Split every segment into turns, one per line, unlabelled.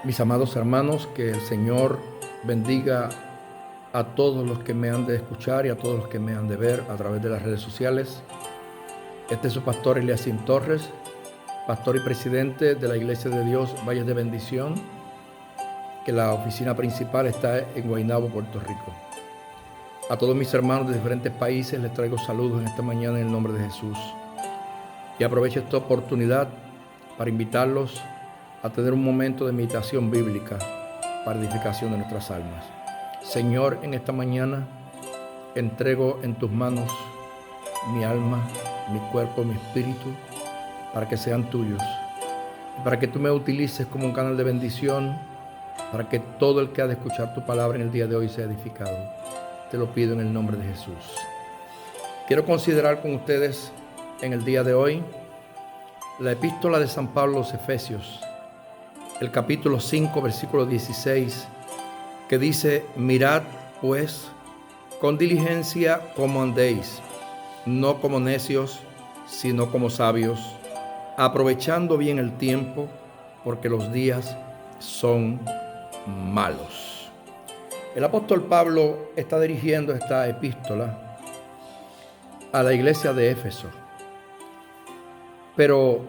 Mis amados hermanos, que el Señor bendiga a todos los que me han de escuchar y a todos los que me han de ver a través de las redes sociales. Este es su pastor Eliasim Torres, pastor y presidente de la Iglesia de Dios Valles de Bendición, que la oficina principal está en Guaynabo, Puerto Rico. A todos mis hermanos de diferentes países les traigo saludos en esta mañana en el nombre de Jesús. Y aprovecho esta oportunidad para invitarlos a tener un momento de meditación bíblica para edificación de nuestras almas. Señor, en esta mañana entrego en tus manos mi alma, mi cuerpo, mi espíritu, para que sean tuyos, para que tú me utilices como un canal de bendición, para que todo el que ha de escuchar tu palabra en el día de hoy sea edificado. Te lo pido en el nombre de Jesús. Quiero considerar con ustedes en el día de hoy la epístola de San Pablo a los Efesios, el capítulo 5, versículo 16, que dice: mirad pues con diligencia cómo andéis, no como necios, sino como sabios, aprovechando bien el tiempo, porque los días son malos. El apóstol Pablo está dirigiendo esta epístola a la iglesia de Éfeso. Pero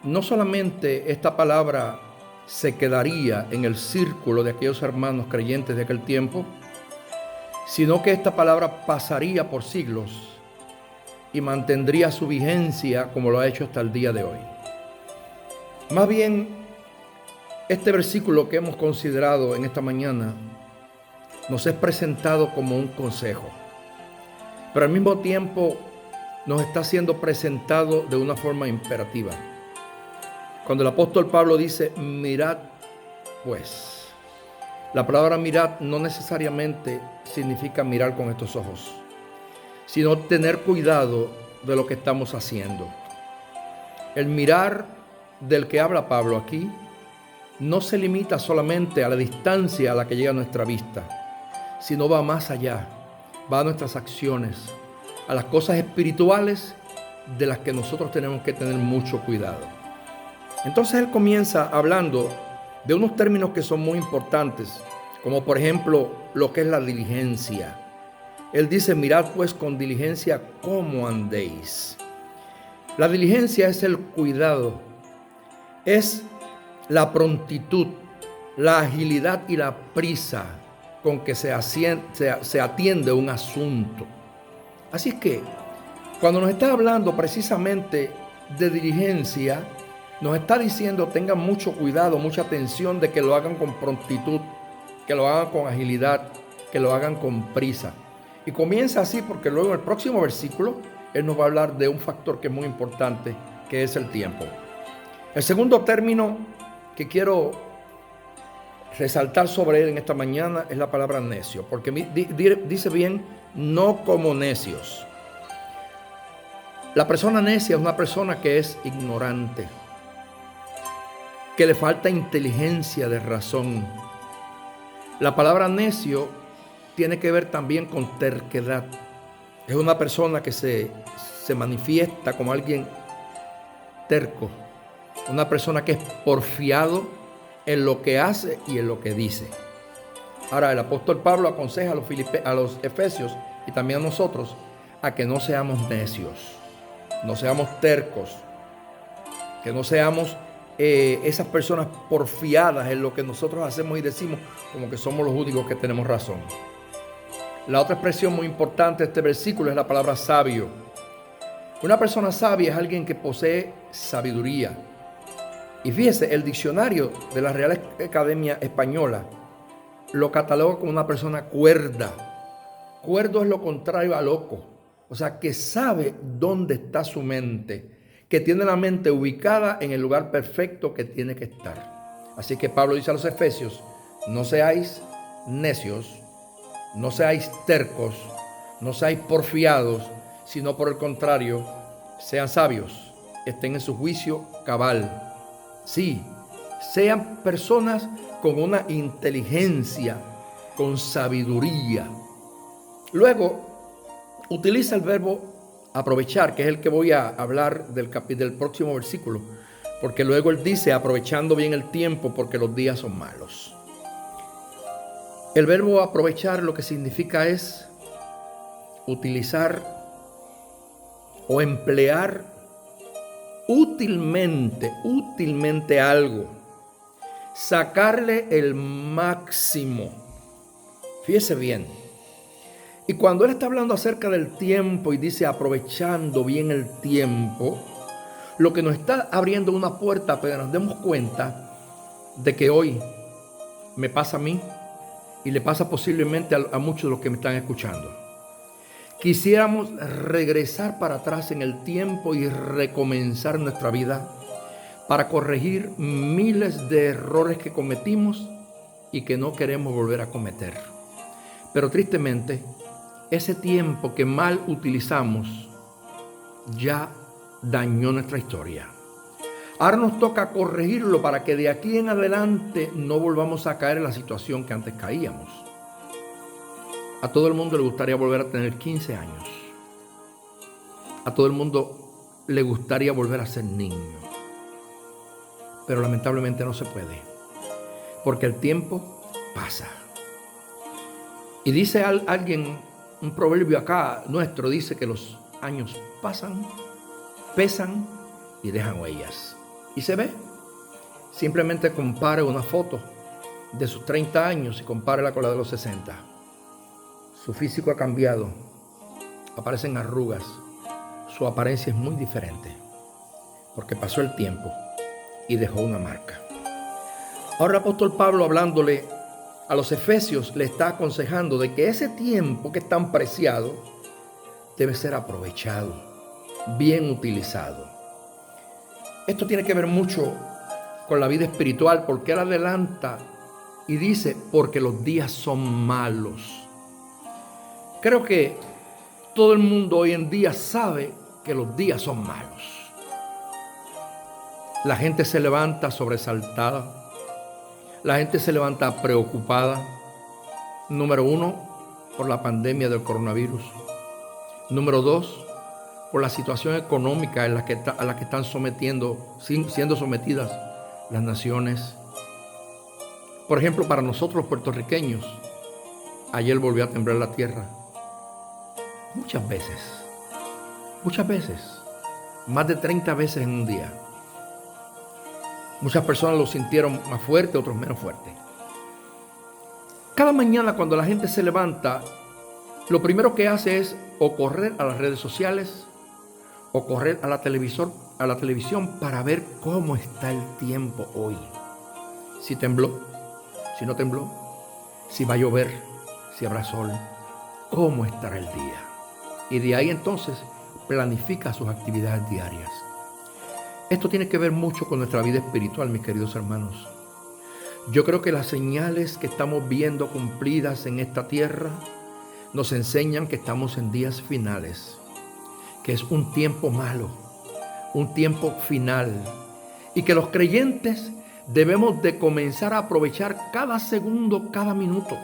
no solamente esta palabra se quedaría en el círculo de aquellos hermanos creyentes de aquel tiempo, sino que esta palabra pasaría por siglos y mantendría su vigencia como lo ha hecho hasta el día de hoy. Más bien, este versículo que hemos considerado en esta mañana nos es presentado como un consejo, pero al mismo tiempo nos está siendo presentado de una forma imperativa. Cuando el apóstol Pablo dice: mirad pues, la palabra mirad no necesariamente significa mirar con estos ojos, sino tener cuidado de lo que estamos haciendo. El mirar del que habla Pablo aquí no se limita solamente a la distancia a la que llega nuestra vista, sino va más allá, va a nuestras acciones, a las cosas espirituales de las que nosotros tenemos que tener mucho cuidado. Entonces él comienza hablando de unos términos que son muy importantes, como por ejemplo lo que es la diligencia. Él dice: mirad pues con diligencia cómo andéis. La diligencia es el cuidado, es la prontitud, la agilidad y la prisa con que se atiende un asunto. Así que cuando nos está hablando precisamente de diligencia, nos está diciendo: tengan mucho cuidado, mucha atención de que lo hagan con prontitud, que lo hagan con agilidad, que lo hagan con prisa. Y comienza así porque luego en el próximo versículo él nos va a hablar de un factor que es muy importante, que es el tiempo. El segundo término que quiero resaltar sobre él en esta mañana es la palabra necio, porque dice bien: no como necios. La persona necia es una persona que es ignorante, que le falta inteligencia de razón. La palabra necio tiene que ver también con terquedad. Es una persona que se manifiesta como alguien terco, una persona que es porfiado en lo que hace y en lo que dice. Ahora, el apóstol Pablo aconseja a los efesios y también a nosotros a que no seamos necios, no seamos tercos, que no seamos esas personas porfiadas en lo que nosotros hacemos y decimos, como que somos los únicos que tenemos razón. La otra expresión muy importante de este versículo es la palabra sabio. Una persona sabia es alguien que posee sabiduría. Y fíjese, el diccionario de la Real Academia Española lo cataloga como una persona cuerda. Cuerdo es lo contrario a loco. O sea, que sabe dónde está su mente, que tiene la mente ubicada en el lugar perfecto que tiene que estar. Así que Pablo dice a los efesios: no seáis necios, no seáis tercos, no seáis porfiados, sino por el contrario, sean sabios, estén en su juicio cabal. Sí, sean personas con una inteligencia, con sabiduría. Luego utiliza el verbo aprovechar, que es el que voy a hablar del próximo versículo, Porque luego él dice, aprovechando bien el tiempo porque los días son malos. El verbo aprovechar lo que significa es utilizar o emplear útilmente algo. Sacarle el máximo. Fíjese bien. Y cuando él está hablando acerca del tiempo y dice aprovechando bien el tiempo, lo que nos está abriendo una puerta para que nos demos cuenta de que hoy me pasa a mí y le pasa posiblemente a muchos de los que me están escuchando. Quisiéramos regresar para atrás en el tiempo y recomenzar nuestra vida para corregir miles de errores que cometimos y que no queremos volver a cometer. Pero tristemente, ese tiempo que mal utilizamos ya dañó nuestra historia. Ahora nos toca corregirlo para que de aquí en adelante no volvamos a caer en la situación que antes caíamos. A todo el mundo le gustaría volver a tener 15 años. A todo el mundo le gustaría volver a ser niño. Pero lamentablemente no se puede. Porque el tiempo pasa. Y dice alguien, un proverbio acá nuestro, dice que los años pasan, pesan y dejan huellas. Y se ve. Simplemente compare una foto de sus 30 años y compárela con la de los 60. Su físico ha cambiado. Aparecen arrugas. Su apariencia es muy diferente. Porque pasó el tiempo y dejó una marca. Ahora el apóstol Pablo, hablándole a los efesios, le está aconsejando de que ese tiempo que es tan preciado debe ser aprovechado, bien utilizado. Esto tiene que ver mucho con la vida espiritual, porque él adelanta y dice, porque los días son malos. Creo que todo el mundo hoy en día sabe que los días son malos. La gente se levanta sobresaltada. La gente se levanta preocupada. Número 1, por la pandemia del coronavirus. Número 2, por la situación económica a la que están siendo sometidas las naciones. Por ejemplo, para nosotros los puertorriqueños, ayer volvió a temblar la tierra. Muchas veces, más de 30 veces en un día. Muchas personas lo sintieron más fuerte, otros menos fuerte. Cada mañana cuando la gente se levanta, lo primero que hace es o correr a las redes sociales o correr a la televisión para ver cómo está el tiempo hoy. Si tembló, si no tembló, si va a llover, si habrá sol, cómo estará el día. Y de ahí entonces planifica sus actividades diarias. Esto tiene que ver mucho con nuestra vida espiritual, mis queridos hermanos. Yo creo que las señales que estamos viendo cumplidas en esta tierra nos enseñan que estamos en días finales, que es un tiempo malo, un tiempo final, y que los creyentes debemos de comenzar a aprovechar cada segundo, cada minuto.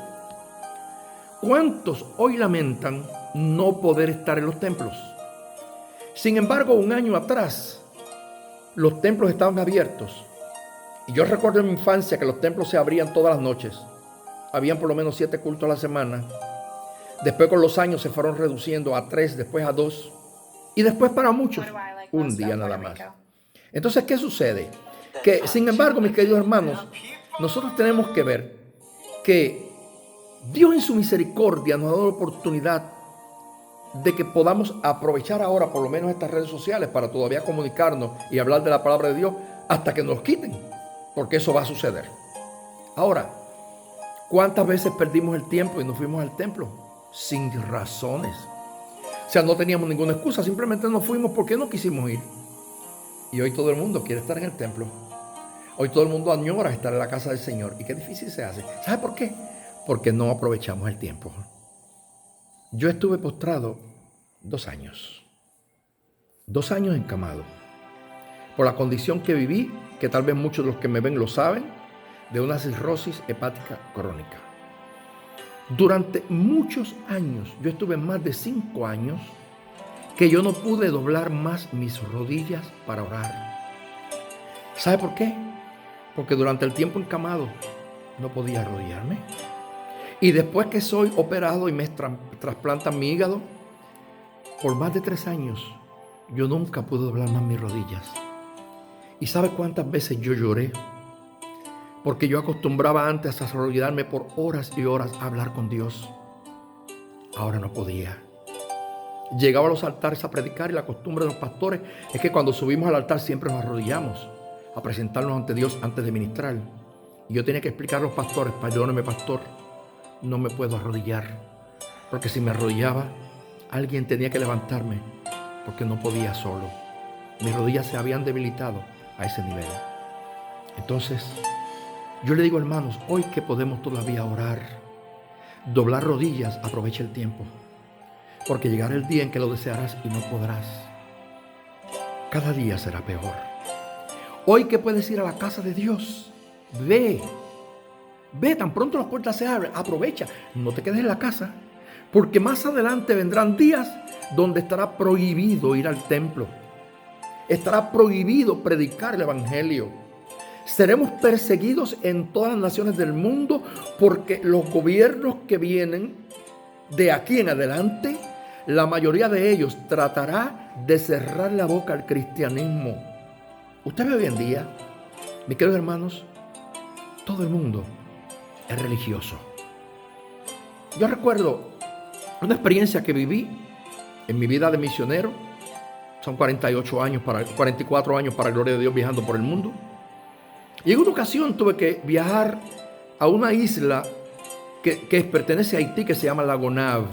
¿Cuántos hoy lamentan no poder estar en los templos? Sin embargo, un año atrás, los templos estaban abiertos. Y yo recuerdo en mi infancia que los templos se abrían todas las noches. Habían por lo menos 7 cultos a la semana. Después con los años se fueron reduciendo a 3, después a 2. Y después para muchos, un día nada más. Entonces, ¿qué sucede? Que, sin embargo, mis queridos hermanos, nosotros tenemos que ver que Dios en su misericordia nos ha dado la oportunidad de que podamos aprovechar ahora por lo menos estas redes sociales para todavía comunicarnos y hablar de la palabra de Dios hasta que nos quiten, porque eso va a suceder. Ahora, ¿cuántas veces perdimos el tiempo y nos fuimos al templo? Sin razones. O sea, no teníamos ninguna excusa, simplemente nos fuimos porque no quisimos ir. Y hoy todo el mundo quiere estar en el templo. Hoy todo el mundo añora estar en la casa del Señor. Y qué difícil se hace. ¿Sabe por qué? Porque no aprovechamos el tiempo. Yo estuve postrado 2 años. 2 años encamado. Por la condición que viví, que tal vez muchos de los que me ven lo saben, de una cirrosis hepática crónica. Durante muchos años, yo estuve más de 5 años, que yo no pude doblar más mis rodillas para orar. ¿Sabe por qué? Porque durante el tiempo encamado no podía arrodillarme. Y después que soy operado y me trasplantan mi hígado, por más de 3 años, yo nunca pude doblar más mis rodillas. ¿Y sabe cuántas veces yo lloré? Porque yo acostumbraba antes a arrodillarme por horas y horas a hablar con Dios. Ahora no podía. Llegaba a los altares a predicar y la costumbre de los pastores es que cuando subimos al altar siempre nos arrodillamos a presentarnos ante Dios antes de ministrar. Y yo tenía que explicar a los pastores: perdóneme, pastor, no me puedo arrodillar, porque si me arrodillaba, alguien tenía que levantarme, porque no podía solo. Mis rodillas se habían debilitado a ese nivel. Entonces, yo le digo, hermanos, hoy que podemos todavía orar, doblar rodillas, aprovecha el tiempo, porque llegará el día en que lo desearás y no podrás. Cada día será peor. Hoy que puedes ir a la casa de Dios, ve, tan pronto las puertas se abren, aprovecha, no te quedes en la casa, porque más adelante vendrán días donde estará prohibido ir al templo, estará prohibido predicar el evangelio. Seremos perseguidos en todas las naciones del mundo, porque los gobiernos que vienen de aquí en adelante, la mayoría de ellos tratará de cerrar la boca al cristianismo. Usted ve hoy en día, mis queridos hermanos, todo el mundo es religioso. Yo recuerdo una experiencia que viví en mi vida de misionero. Son 44 años para gloria de Dios viajando por el mundo. Y en una ocasión tuve que viajar a una isla que pertenece a Haití, que se llama La Gonave.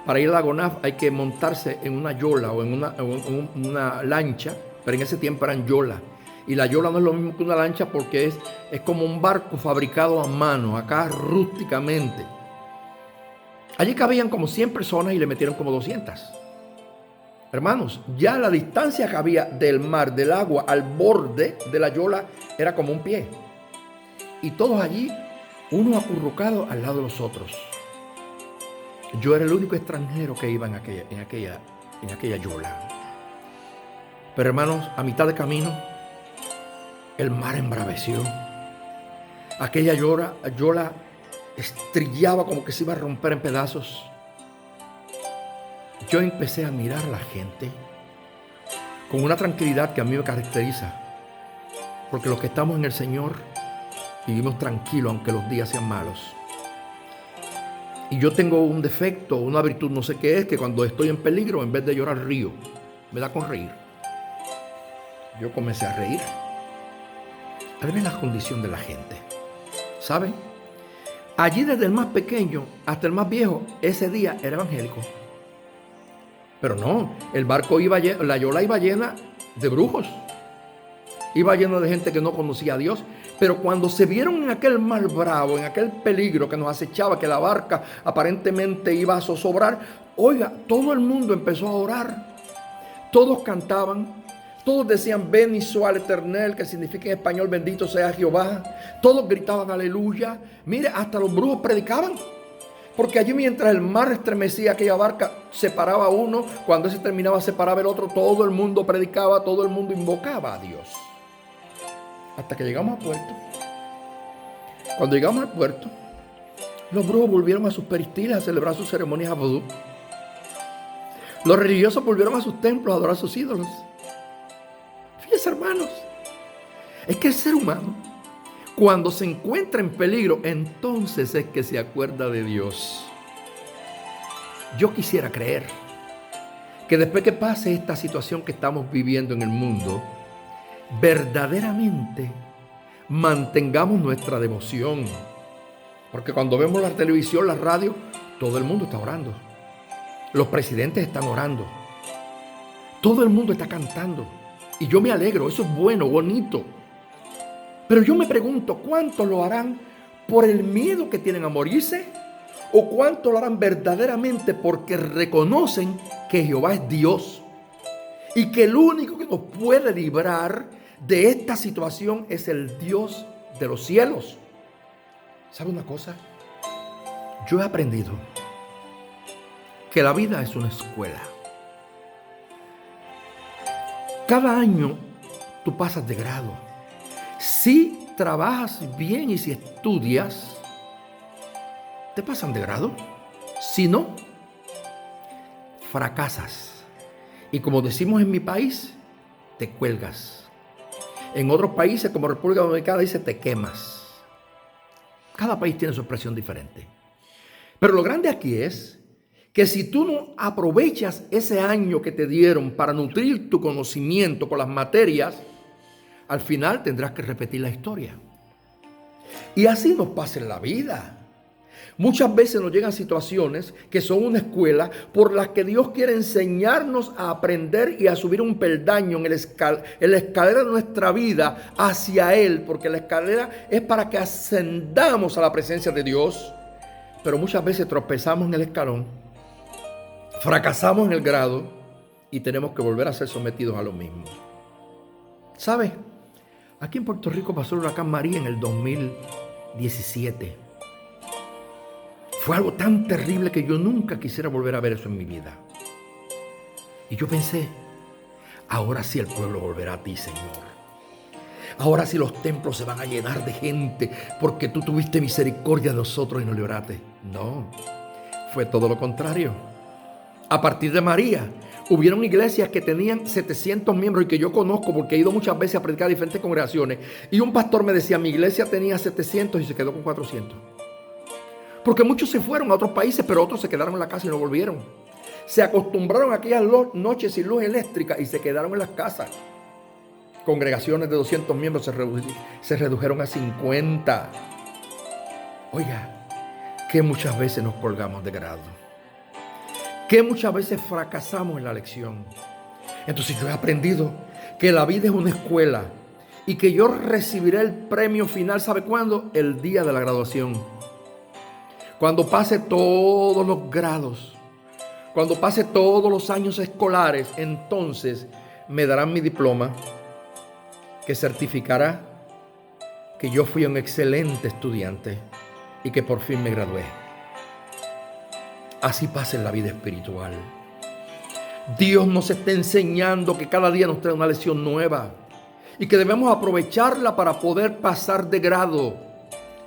Para ir a La Gonave hay que montarse en una yola o en una lancha, pero en ese tiempo eran yolas. Y la yola no es lo mismo que una lancha, porque es como un barco fabricado a mano, acá rústicamente. Allí cabían como 100 personas y le metieron como 200. Hermanos, ya la distancia que había del mar, del agua, al borde de la yola era como un pie. Y todos allí, uno acurrucado al lado de los otros. Yo era el único extranjero que iba en aquella yola. Pero hermanos, a mitad de camino, el mar embraveció. Aquella yola estrellaba como que se iba a romper en pedazos. Yo empecé a mirar a la gente con una tranquilidad que a mí me caracteriza, porque los que estamos en el Señor vivimos tranquilos aunque los días sean malos. Y yo tengo un defecto, una virtud, no sé qué es, que cuando estoy en peligro, en vez de llorar, río. Me da con reír. Yo comencé a reír al ver la condición de la gente. ¿Saben? Allí desde el más pequeño hasta el más viejo, ese día era evangélico. Pero no, la yola iba llena de brujos. Iba llena de gente que no conocía a Dios. Pero cuando se vieron en aquel mar bravo, en aquel peligro que nos acechaba, que la barca aparentemente iba a zozobrar, oiga, todo el mundo empezó a orar. Todos cantaban. Todos decían Beni Soal Eternel, que significa en español bendito sea Jehová. Todos gritaban aleluya. Mire, hasta los brujos predicaban. Porque allí mientras el mar estremecía aquella barca, separaba uno, cuando ese terminaba separaba el otro, todo el mundo predicaba, todo el mundo invocaba a Dios. Hasta que llegamos al puerto. Cuando llegamos al puerto, los brujos volvieron a sus peristiles a celebrar sus ceremonias a vodú. Los religiosos volvieron a sus templos a adorar a sus ídolos. Fíjense, hermanos, es que el ser humano, cuando se encuentra en peligro, entonces es que se acuerda de Dios. Yo quisiera creer que después que pase esta situación que estamos viviendo en el mundo, verdaderamente mantengamos nuestra devoción. Porque cuando vemos la televisión, la radio, todo el mundo está orando. Los presidentes están orando. Todo el mundo está cantando. Y yo me alegro, eso es bueno, bonito. Pero yo me pregunto, ¿cuántos lo harán por el miedo que tienen a morirse? ¿O cuántos lo harán verdaderamente porque reconocen que Jehová es Dios? Y que el único que nos puede librar de esta situación es el Dios de los cielos. ¿Sabe una cosa? Yo he aprendido que la vida es una escuela. Cada año tú pasas de grado. Si trabajas bien y si estudias, te pasan de grado. Si no, fracasas. Y como decimos en mi país, te cuelgas. En otros países como República Dominicana dice te quemas. Cada país tiene su expresión diferente. Pero lo grande aquí es que si tú no aprovechas ese año que te dieron para nutrir tu conocimiento con las materias, al final tendrás que repetir la historia. Y así nos pasa en la vida. Muchas veces nos llegan situaciones que son una escuela por las que Dios quiere enseñarnos a aprender y a subir un peldaño en la escalera de nuestra vida hacia Él, porque la escalera es para que ascendamos a la presencia de Dios, pero muchas veces tropezamos en el escalón, fracasamos en el grado y tenemos que volver a ser sometidos a lo mismo. ¿Sabe? Aquí en Puerto Rico pasó el huracán María en el 2017. Fue algo tan terrible que yo nunca quisiera volver a ver eso en mi vida. Y yo pensé, ahora sí el pueblo volverá a ti, Señor. Ahora sí los templos se van a llenar de gente porque tú tuviste misericordia de nosotros y nos libraste. No, fue todo lo contrario. A partir de María, hubieron iglesias que tenían 700 miembros y que yo conozco porque he ido muchas veces a predicar a diferentes congregaciones. Y un pastor me decía, mi iglesia tenía 700 y se quedó con 400. Porque muchos se fueron a otros países, pero otros se quedaron en la casa y no volvieron. Se acostumbraron a aquellas noches sin luz eléctrica y se quedaron en las casas. Congregaciones de 200 miembros se redujeron a 50. Oiga, que muchas veces nos colgamos de grado. Que muchas veces fracasamos en la lección. Entonces yo he aprendido que la vida es una escuela y que yo recibiré el premio final, ¿sabe cuándo? El día de la graduación. Cuando pase todos los grados, cuando pase todos los años escolares, entonces me darán mi diploma que certificará que yo fui un excelente estudiante y que por fin me gradué. Así pasa en la vida espiritual. Dios nos está enseñando que cada día nos trae una lección nueva y que debemos aprovecharla para poder pasar de grado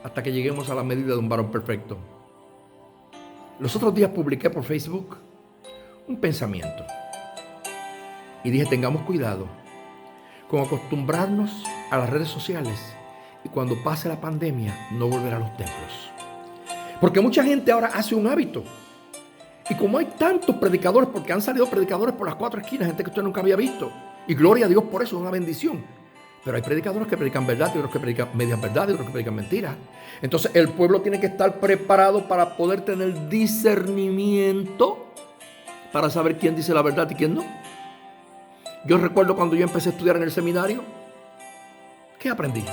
hasta que lleguemos a la medida de un varón perfecto. Los otros días publiqué por Facebook un pensamiento y dije, tengamos cuidado con acostumbrarnos a las redes sociales y cuando pase la pandemia no volver a los templos. Porque mucha gente ahora hace un hábito. Y como hay tantos predicadores, porque han salido predicadores por las 4 esquinas, gente que usted nunca había visto. Y gloria a Dios por eso, es una bendición. Pero hay predicadores que predican verdad, y otros que predican medias verdades, y otros que predican mentiras. Entonces el pueblo tiene que estar preparado para poder tener discernimiento para saber quién dice la verdad y quién no. Yo recuerdo cuando yo empecé a estudiar en el seminario, ¿qué aprendí?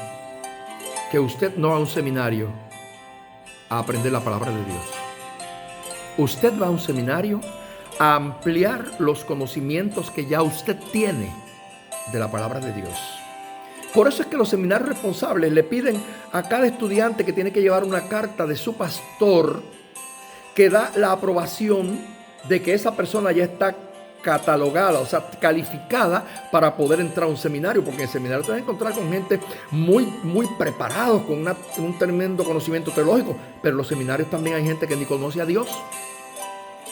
Que usted no va a un seminario a aprender la palabra de Dios. Usted va a un seminario a ampliar los conocimientos que ya usted tiene de la palabra de Dios. Por eso es que los seminarios responsables le piden a cada estudiante que tiene que llevar una carta de su pastor que da la aprobación de que esa persona ya está catalogada, o sea, calificada para poder entrar a un seminario, porque en el seminario te vas a encontrar con gente muy preparados, con un tremendo conocimiento teológico, pero en los seminarios también hay gente que ni conoce a Dios.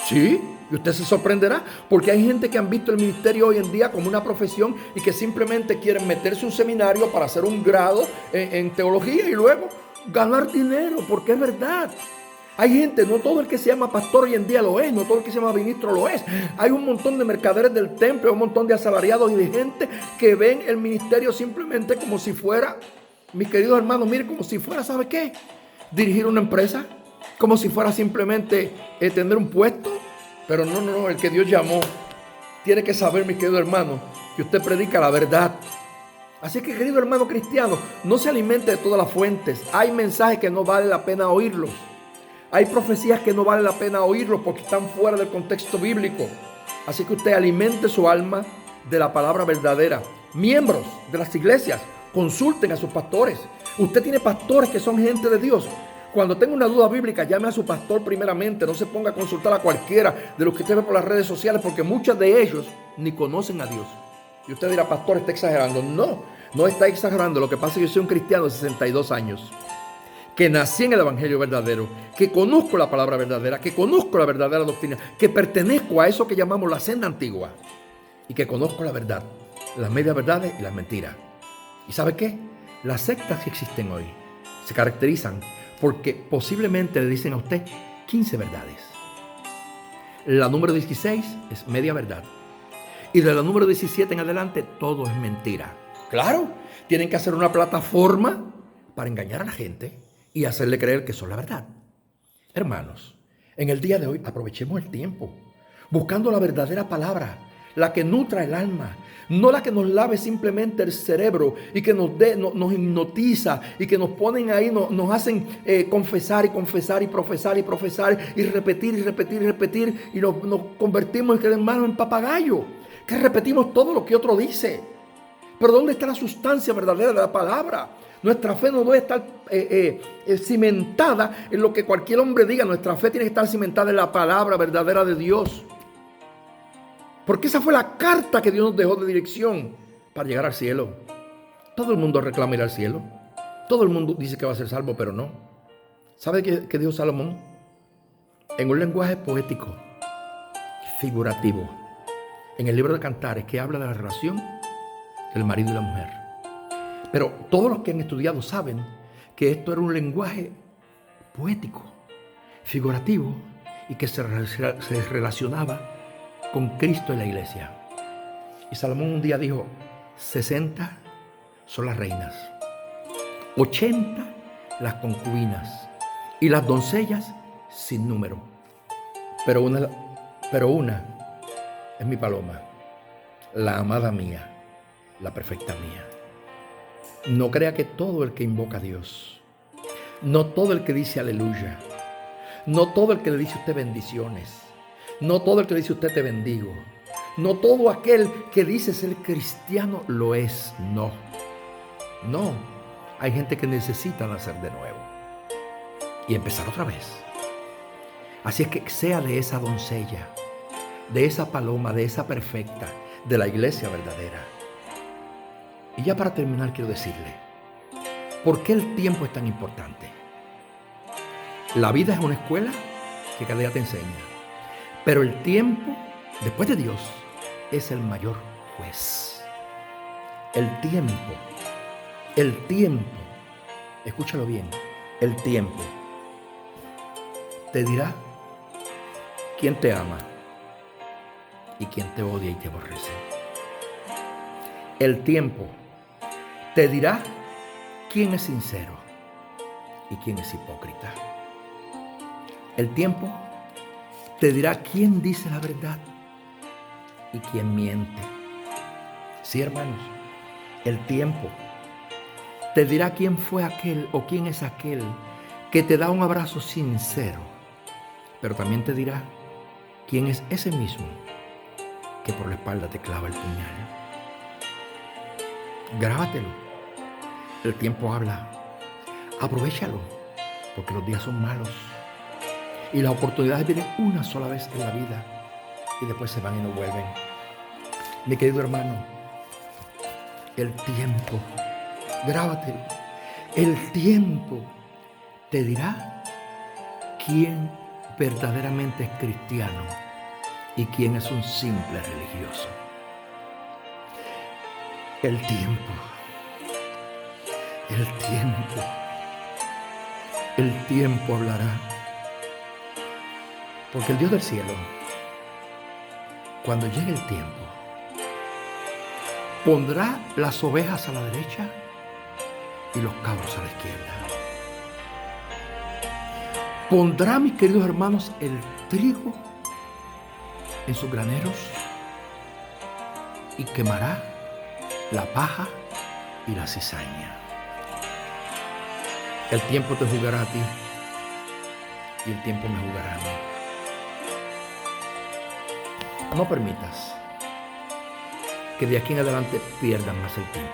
Sí, y usted se sorprenderá, porque hay gente que han visto el ministerio hoy en día como una profesión y que simplemente quieren meterse a un seminario para hacer un grado en teología y luego ganar dinero, porque es verdad. Hay gente, no todo el que se llama pastor hoy en día lo es, no todo el que se llama ministro lo es. Hay un montón de mercaderes del templo, un montón de asalariados y de gente que ven el ministerio simplemente como si fuera, mis queridos hermanos, miren, como si fuera, ¿sabe qué? Dirigir una empresa, como si fuera simplemente tener un puesto. Pero no, el que Dios llamó tiene que saber, mis queridos hermanos, que usted predica la verdad. Así que, querido hermano cristiano, no se alimente de todas las fuentes. Hay mensajes que no vale la pena oírlos. Hay profecías que no vale la pena oírlos porque están fuera del contexto bíblico. Así que usted alimente su alma de la palabra verdadera. Miembros de las iglesias, consulten a sus pastores. Usted tiene pastores que son gente de Dios. Cuando tenga una duda bíblica, llame a su pastor primeramente. No se ponga a consultar a cualquiera de los que usted ve por las redes sociales, porque muchos de ellos ni conocen a Dios. Y usted dirá, pastor, está exagerando. No, no está exagerando. Lo que pasa es que yo soy un cristiano de 62 años, que nací en el evangelio verdadero, que conozco la palabra verdadera, que conozco la verdadera doctrina, que pertenezco a eso que llamamos la senda antigua y que conozco la verdad, las medias verdades y las mentiras. ¿Y sabe qué? Las sectas que existen hoy se caracterizan porque posiblemente le dicen a usted 15 verdades. La número 16 es media verdad. Y de la número 17 en adelante, todo es mentira. Claro, tienen que hacer una plataforma para engañar a la gente y hacerle creer que son la verdad. Hermanos, en el día de hoy aprovechemos el tiempo, buscando la verdadera palabra, la que nutra el alma, no la que nos lave simplemente el cerebro y que nos hipnotiza y que nos ponen ahí, nos hacen confesar y confesar y profesar y profesar y repetir y repetir y repetir y nos convertimos, hermanos, en papagayo, que repetimos todo lo que otro dice. Pero ¿dónde está la sustancia verdadera de la palabra? Nuestra fe no debe estar cimentada en lo que cualquier hombre diga. Nuestra fe tiene que estar cimentada en la palabra verdadera de Dios. Porque esa fue la carta que Dios nos dejó de dirección para llegar al cielo. Todo el mundo reclama ir al cielo. Todo el mundo dice que va a ser salvo, pero no. ¿Sabe qué dijo Salomón? En un lenguaje poético, figurativo, en el libro de Cantares, que habla de la relación del marido y la mujer. Pero todos los que han estudiado saben que esto era un lenguaje poético, figurativo, y que se relacionaba con Cristo y la iglesia. Y Salomón un día dijo, 60 son las reinas, 80 las concubinas y las doncellas sin número. Pero una es mi paloma, la amada mía, la perfecta mía. No crea que todo el que invoca a Dios, no todo el que dice aleluya, no todo el que le dice a usted bendiciones, no todo el que le dice a usted te bendigo, no todo aquel que dice ser cristiano lo es. No, hay gente que necesita nacer de nuevo y empezar otra vez. Así es que sea de esa doncella, de esa paloma, de esa perfecta, de la iglesia verdadera. Y ya para terminar quiero decirle, ¿por qué el tiempo es tan importante? La vida es una escuela que cada día te enseña, pero el tiempo, después de Dios, es el mayor juez. El tiempo, escúchalo bien, el tiempo te dirá quién te ama y quién te odia y te aborrece. El tiempo te dirá quién es sincero y quién es hipócrita. El tiempo te dirá quién dice la verdad y quién miente. Sí, hermanos, el tiempo te dirá quién fue aquel o quién es aquel que te da un abrazo sincero, pero también te dirá quién es ese mismo que por la espalda te clava el puñal. Grábatelo. El tiempo habla. Aprovéchalo, porque los días son malos. Y las oportunidades vienen una sola vez en la vida y después se van y no vuelven. Mi querido hermano, el tiempo, grábatelo. El tiempo te dirá quién verdaderamente es cristiano y quién es un simple religioso. El tiempo hablará. Porque el Dios del cielo, cuando llegue el tiempo, pondrá las ovejas a la derecha y los cabros a la izquierda. Pondrá, mis queridos hermanos, el trigo en sus graneros y quemará la paja y la cizaña. El tiempo te juzgará a ti y el tiempo me juzgará a mí. No permitas que de aquí en adelante pierdan más el tiempo.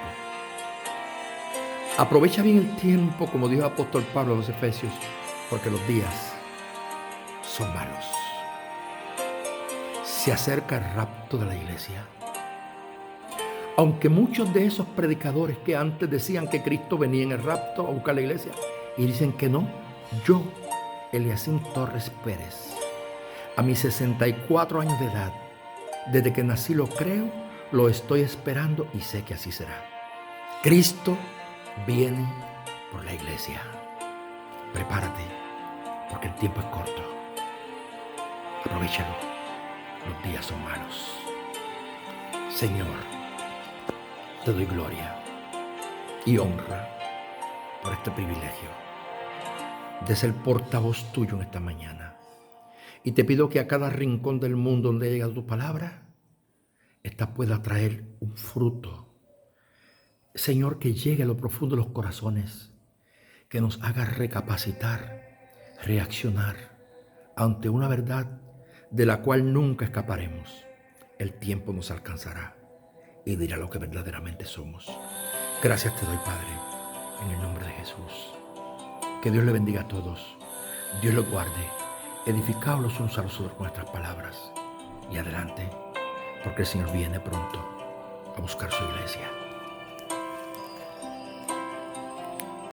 Aprovecha bien el tiempo, como dijo el apóstol Pablo a los Efesios, porque los días son malos. Se acerca el rapto de la iglesia. Aunque muchos de esos predicadores que antes decían que Cristo venía en el rapto a buscar la iglesia y dicen que no, yo, Eliacín Torres Pérez, a mis 64 años de edad, desde que nací lo creo, lo estoy esperando y sé que así será. Cristo viene por la iglesia. Prepárate, porque el tiempo es corto. Aprovechalo, los días son malos. Señor, te doy gloria y honra por este privilegio de ser portavoz tuyo en esta mañana. Y te pido que a cada rincón del mundo donde llega tu palabra, esta pueda traer un fruto. Señor, que llegue a lo profundo de los corazones, que nos haga recapacitar, reaccionar ante una verdad de la cual nunca escaparemos. El tiempo nos alcanzará y dirá lo que verdaderamente somos. Gracias te doy, Padre, en el nombre de Jesús. Que Dios le bendiga a todos. Dios los guarde. Edificaos los unos a los otros con nuestras palabras. Y adelante, porque el Señor viene pronto a buscar su iglesia.